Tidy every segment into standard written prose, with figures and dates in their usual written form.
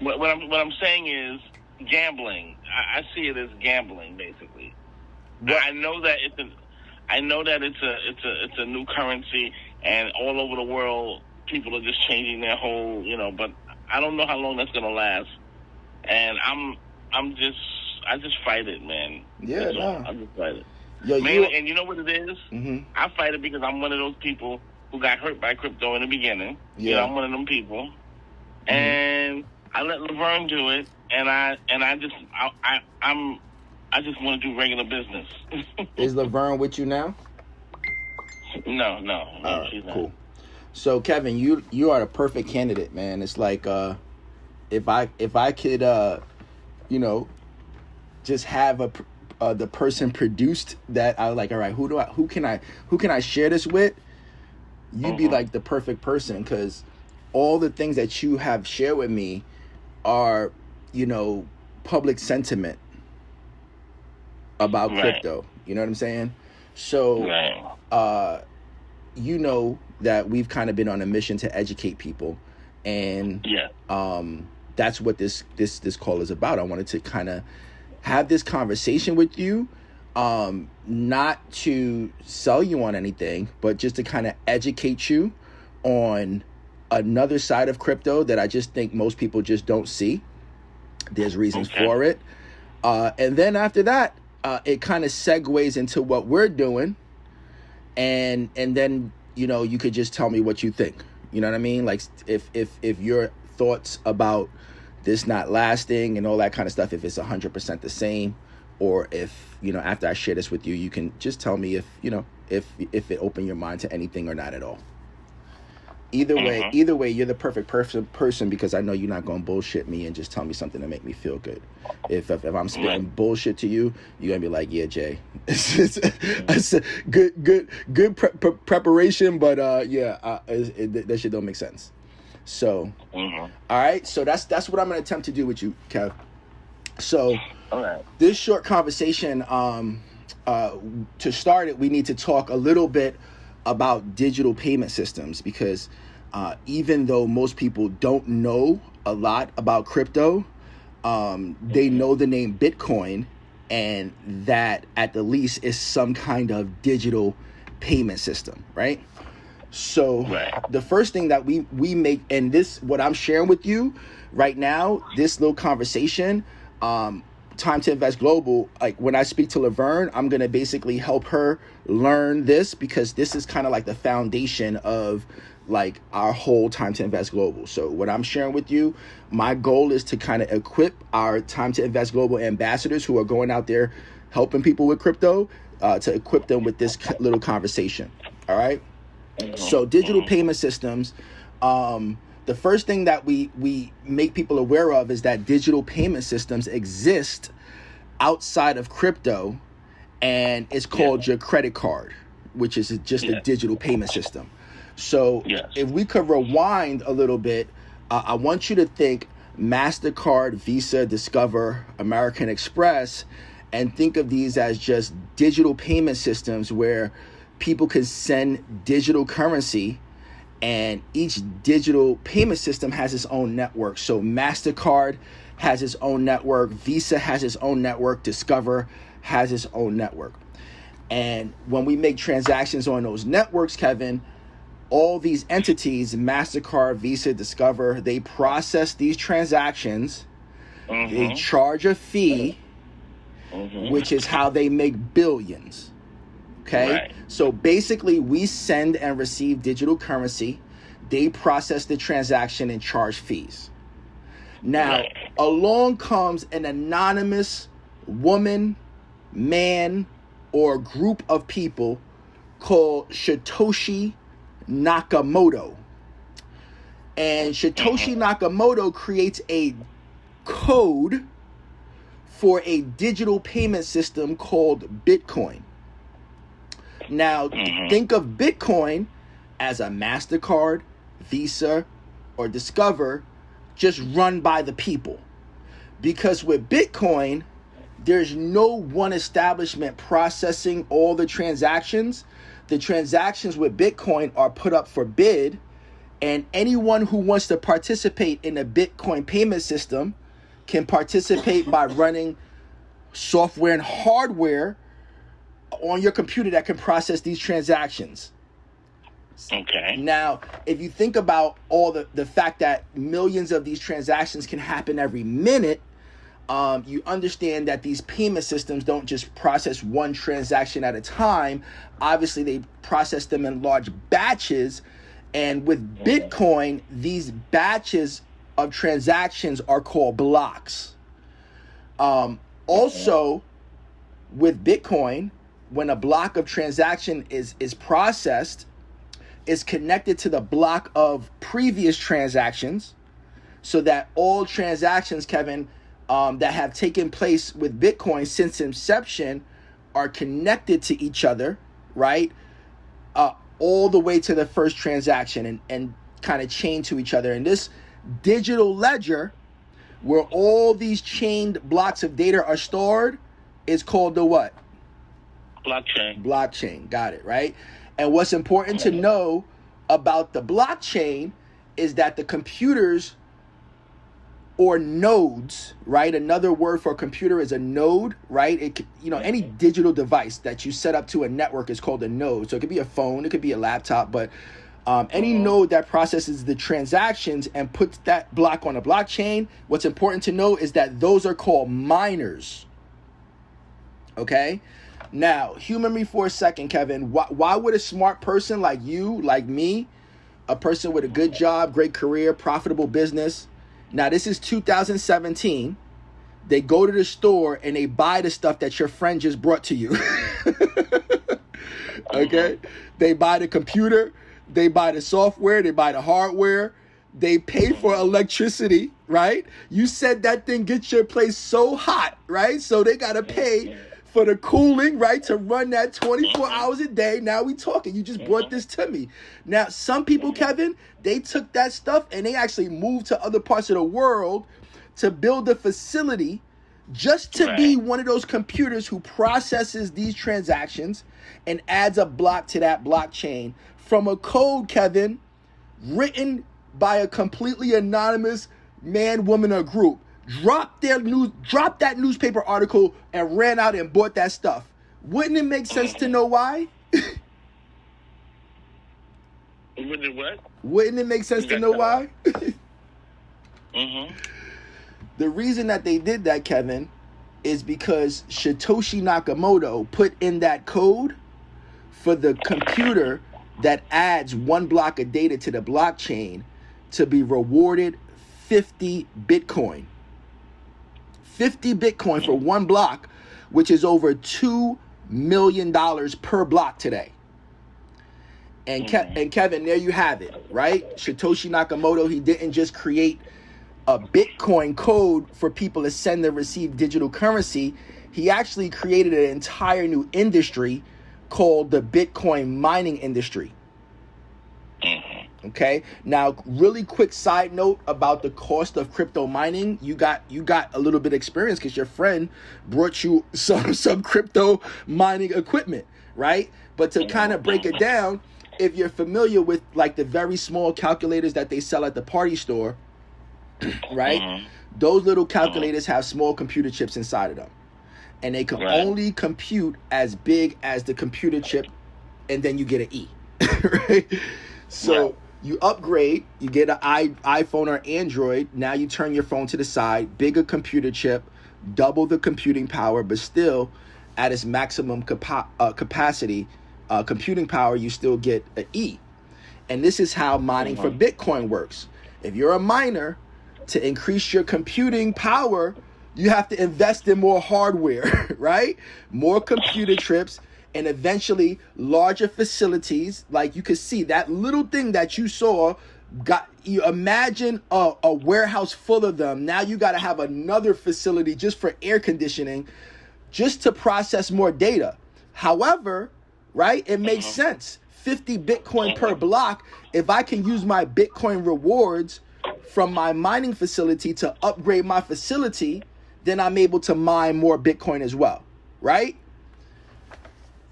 what I'm saying is gambling. I see it as gambling, basically. I know that it's a new currency, and all over the world, people are just changing their whole, But I don't know how long that's gonna last, and I just fight it, man. Yeah, no. I just fight it. Yo, and you know what it is? Mm-hmm. I fight it because I'm one of those people who got hurt by crypto in the beginning. Yeah, I'm one of them people, and I let Laverne do it, and I just want to do regular business. Is Laverne with you now? No, All right, she's not. Cool. So Kevin, you are the perfect candidate, man. It's like if I could just have the person produced that, I was like, all right, who can I share this with? You'd be like the perfect person, because all the things that you have shared with me are, public sentiment about crypto. You know what I'm saying? So, that we've kind of been on a mission to educate people, and that's what this call is about. I wanted to kind of have this conversation with you, not to sell you on anything, but just to kind of educate you on another side of crypto that I just think most people just don't see. There's reasons for it. And then after that, it kind of segues into what we're doing. And then, you could just tell me what you think. You know what I mean? Like if your thoughts about this not lasting and all that kind of stuff, if it's 100% the same, or if, after I share this with you, you can just tell me if it opened your mind to anything or not at all. Either way, you're the perfect person, because I know you're not going to bullshit me and just tell me something to make me feel good. If I'm spitting bullshit to you, you're going to be like, yeah, Jay, it's a good preparation, but that shit don't make sense. So, all right. So that's what I'm going to attempt to do with you, Kev. So this short conversation, to start it, we need to talk a little bit about digital payment systems, because even though most people don't know a lot about crypto, they know the name Bitcoin, and that at the least is some kind of digital payment system, right? So the first thing that we make, and this, what I'm sharing with you right now, this little conversation, Time to Invest Global, like when I speak to Laverne, I'm going to basically help her learn this, because this is kind of like the foundation of like our whole Time to Invest Global. So what I'm sharing with you, my goal is to kind of equip our Time to Invest Global ambassadors who are going out there helping people with crypto, to equip them with this little conversation. All right. So digital payment systems, the first thing that we make people aware of is that digital payment systems exist outside of crypto, and it's called your credit card, which is just a digital payment system. So if we could rewind a little bit, I want you to think MasterCard, Visa, Discover, American Express, and think of these as just digital payment systems where people can send digital currency, and each digital payment system has its own network. So MasterCard has its own network, Visa has its own network, Discover has its own network. And when we make transactions on those networks, Kevin, all these entities, MasterCard, Visa, Discover, they process these transactions, they charge a fee, which is how they make billions. Okay, so basically we send and receive digital currency, they process the transaction and charge fees. Now, along comes an anonymous woman, man, or group of people called Satoshi Nakamoto. And Satoshi Nakamoto creates a code for a digital payment system called Bitcoin. Now, think of Bitcoin as a MasterCard, Visa, or Discover, just run by the people. Because with Bitcoin, there's no one establishment processing all the transactions. The transactions with Bitcoin are put up for bid, And anyone who wants to participate in a Bitcoin payment system can participate by running software and hardware on your computer that can process these transactions. Okay. Now, if you think about all the fact that millions of these transactions can happen every minute, you understand that these payment systems don't just process one transaction at a time. Obviously, they process them in large batches. And with Bitcoin, these batches of transactions are called blocks. Also, with Bitcoin, when a block of transaction is processed, it's connected to the block of previous transactions, so that all transactions, Kevin, that have taken place with Bitcoin since inception are connected to each other, right? All the way to the first transaction and kind of chained to each other. And this digital ledger, where all these chained blocks of data are stored, is called the what? Blockchain. Blockchain. Got it, right? And what's important to know about the blockchain is that the computers or nodes, right? Another word for a computer is a node, right? It, any digital device that you set up to a network is called a node. So it could be a phone, it could be a laptop, but any node that processes the transactions and puts that block on a blockchain, what's important to know is that those are called miners. Okay? Now, humor me for a second, Kevin. Why would a smart person like you, like me, a person with a good job, great career, profitable business, now this is 2017, they go to the store and they buy the stuff that your friend just brought to you. Okay? They buy the computer, they buy the software, they buy the hardware, they pay for electricity, right? You said that thing gets your place so hot, right? So they got to pay for the cooling, right, to run that 24 hours a day. Now we talking. You just brought this to me. Now, some people, Kevin, they took that stuff and they actually moved to other parts of the world to build a facility just to be one of those computers who processes these transactions and adds a block to that blockchain from a code, Kevin, written by a completely anonymous man, woman, or group. Dropped that newspaper article and ran out and bought that stuff. Wouldn't it make sense to know why? Wouldn't it what? Wouldn't it make sense to know why? The reason that they did that, Kevin, is because Satoshi Nakamoto put in that code for the computer that adds one block of data to the blockchain to be rewarded 50 Bitcoin. 50 Bitcoin for one block, which is over $2 million per block today. And Kevin, there you have it, right? Satoshi Nakamoto, he didn't just create a Bitcoin code for people to send and receive digital currency. He actually created an entire new industry called the Bitcoin mining industry. Okay. Now, really quick side note about the cost of crypto mining. You got a little bit of experience because your friend brought you some crypto mining equipment, right? But to kind of break it down, if you're familiar with like the very small calculators that they sell at the party store, right? Those little calculators have small computer chips inside of them. And they can only compute as big as the computer chip, and then you get an E, right? So you upgrade, you get an iPhone or Android. Now you turn your phone to the side, bigger computer chip, double the computing power, but still at its maximum capacity, computing power, you still get an E. And this is how mining for Bitcoin works. If you're a miner, to increase your computing power, you have to invest in more hardware, right? More computer chips, and eventually larger facilities. Like you could see that little thing that you saw, you imagine a warehouse full of them. Now you got to have another facility just for air conditioning, just to process more data. However, right, it makes sense. 50 Bitcoin per block. If I can use my Bitcoin rewards from my mining facility to upgrade my facility, then I'm able to mine more Bitcoin as well, right?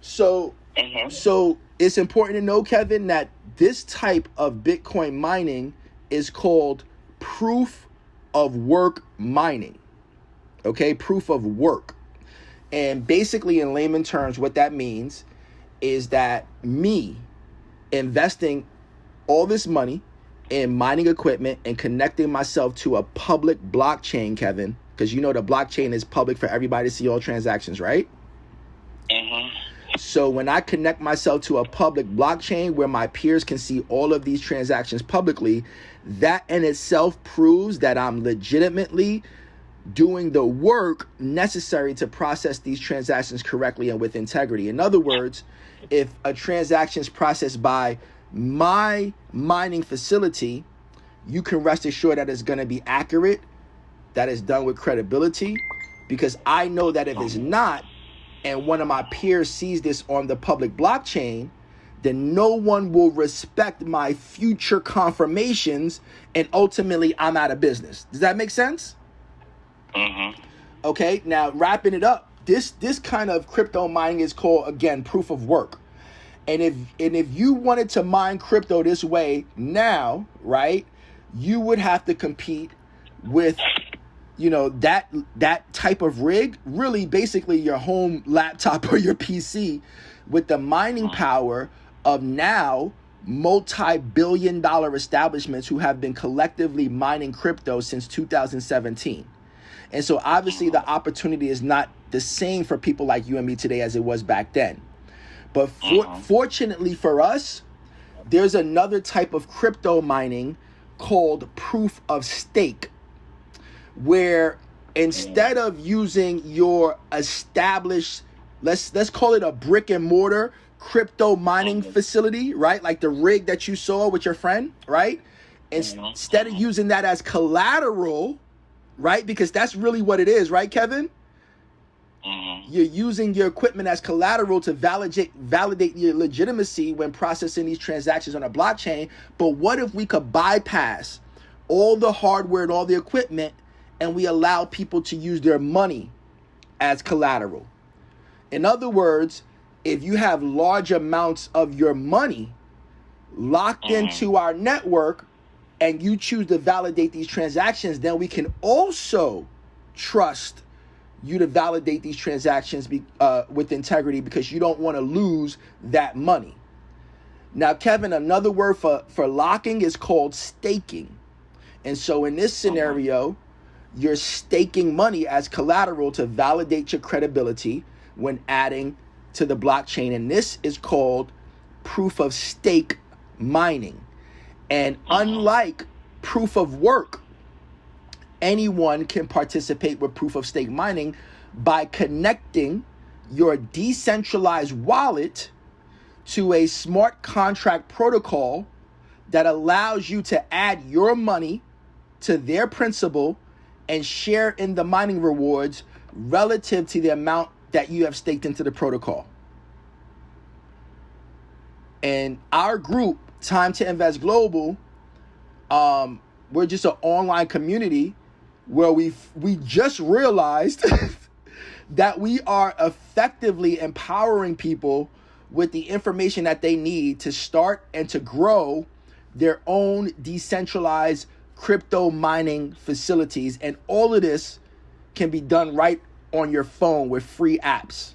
So it's important to know, Kevin, that this type of Bitcoin mining is called proof of work mining. Okay, proof of work. And basically, in layman terms, what that means is that me investing all this money in mining equipment and connecting myself to a public blockchain, Kevin, because you know the blockchain is public for everybody to see all transactions, right? So when I connect myself to a public blockchain where my peers can see all of these transactions publicly, that in itself proves that I'm legitimately doing the work necessary to process these transactions correctly and with integrity. In other words, if a transaction is processed by my mining facility, you can rest assured that it's going to be accurate, that it's done with credibility, because I know that if it's not, and one of my peers sees this on the public blockchain, then no one will respect my future confirmations, and ultimately I'm out of business. Does that make sense? Okay, now wrapping it up, this kind of crypto mining is called, again, proof of work. And if you wanted to mine crypto this way now, right, you would have to compete with, you know, that type of rig, really basically your home laptop or your PC, with the mining power of now multi-billion-dollar establishments who have been collectively mining crypto since 2017. And so obviously the opportunity is not the same for people like you and me today as it was back then. But fortunately for us, there's another type of crypto mining called proof of stake, where instead of using your established, let's call it a brick and mortar crypto mining facility, right? Like the rig that you saw with your friend, right? Instead of using that as collateral, right? Because that's really what it is, right, Kevin? You're using your equipment as collateral to validate your legitimacy when processing these transactions on a blockchain. But what if we could bypass all the hardware and all the equipment, and we allow people to use their money as collateral? In other words, if you have large amounts of your money locked into our network and you choose to validate these transactions, then we can also trust you to validate these transactions with integrity, because you don't want to lose that money. Now, Kevin, another word for locking is called staking. And so in this scenario, you're staking money as collateral to validate your credibility when adding to the blockchain. And this is called proof of stake mining. And unlike proof of work, anyone can participate with proof of stake mining by connecting your decentralized wallet to a smart contract protocol that allows you to add your money to their principal and share in the mining rewards relative to the amount that you have staked into the protocol. And our group, Time to Invest Global, we're just an online community where we just realized that we are effectively empowering people with the information that they need to start and to grow their own decentralized crypto mining facilities. And all of this can be done right on your phone with free apps.